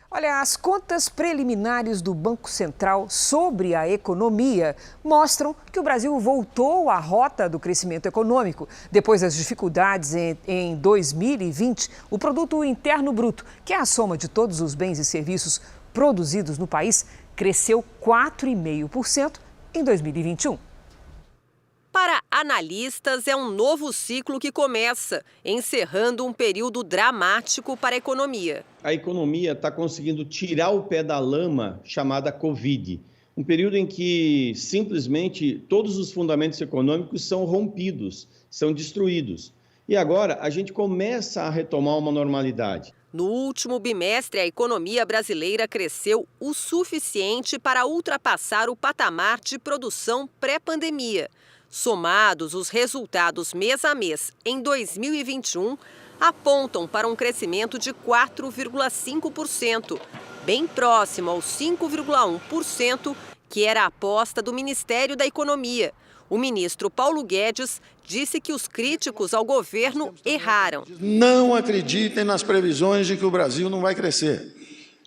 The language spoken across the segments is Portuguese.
Olha, as contas preliminares do Banco Central sobre a economia mostram que o Brasil voltou à rota do crescimento econômico. Depois das dificuldades em 2020, o Produto Interno Bruto, que é a soma de todos os bens e serviços produzidos no país, cresceu 4,5% em 2021. Para analistas, é um novo ciclo que começa, encerrando um período dramático para a economia. A economia está conseguindo tirar o pé da lama chamada Covid. Um período em que simplesmente todos os fundamentos econômicos são rompidos, são destruídos. E agora a gente começa a retomar uma normalidade. No último bimestre, a economia brasileira cresceu o suficiente para ultrapassar o patamar de produção pré-pandemia. Somados, os resultados mês a mês em 2021 apontam para um crescimento de 4,5%, bem próximo aos 5,1% que era a aposta do Ministério da Economia. O ministro Paulo Guedes disse que os críticos ao governo erraram. Não acreditem nas previsões de que o Brasil não vai crescer.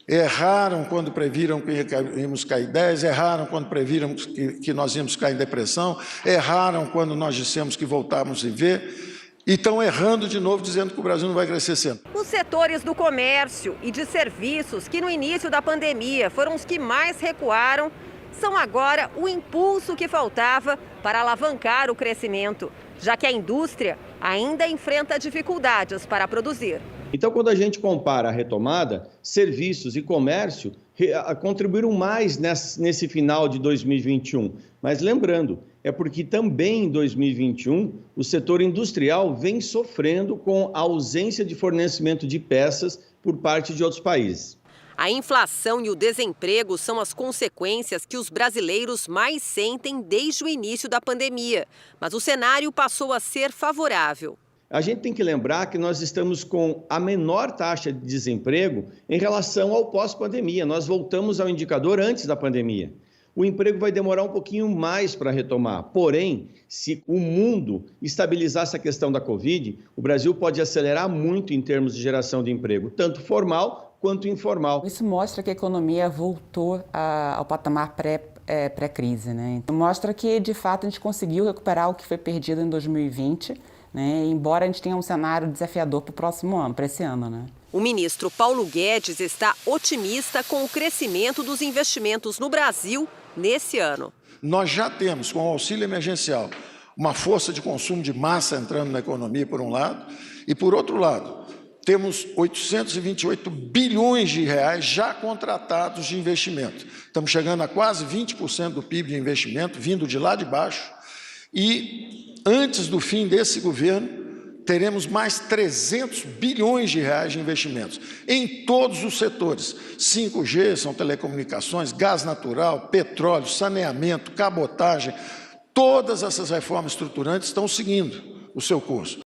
Erraram quando previram que íamos cair 10, erraram quando previram que nós íamos cair em depressão, erraram quando nós dissemos que voltávamos a viver e estão errando de novo dizendo que o Brasil não vai crescer sempre. Os setores do comércio e de serviços, que no início da pandemia foram os que mais recuaram, são agora o impulso que faltava para alavancar o crescimento, já que a indústria ainda enfrenta dificuldades para produzir. Então, quando a gente compara a retomada, serviços e comércio contribuíram mais nesse final de 2021. Mas lembrando, é porque também em 2021 o setor industrial vem sofrendo com a ausência de fornecimento de peças por parte de outros países. A inflação e o desemprego são as consequências que os brasileiros mais sentem desde o início da pandemia. Mas o cenário passou a ser favorável. A gente tem que lembrar que nós estamos com a menor taxa de desemprego em relação ao pós-pandemia. Nós voltamos ao indicador antes da pandemia. O emprego vai demorar um pouquinho mais para retomar. Porém, se o mundo estabilizar essa questão da Covid, o Brasil pode acelerar muito em termos de geração de emprego, tanto formal quanto informal. Isso mostra que a economia voltou ao patamar pré-crise, né? Então, mostra que, de fato, a gente conseguiu recuperar o que foi perdido em 2020, né? Embora a gente tenha um cenário desafiador para o próximo ano, para esse ano, né? O ministro Paulo Guedes está otimista com o crescimento dos investimentos no Brasil nesse ano. Nós já temos, com o auxílio emergencial, uma força de consumo de massa entrando na economia, por um lado, e, por outro lado, temos 828 bilhões de reais já contratados de investimento. Estamos chegando a quase 20% do PIB de investimento, vindo de lá de baixo, e antes do fim desse governo, teremos mais 300 bilhões de reais de investimentos em todos os setores. 5G, são telecomunicações, gás natural, petróleo, saneamento, cabotagem. Todas essas reformas estruturantes estão seguindo o seu curso.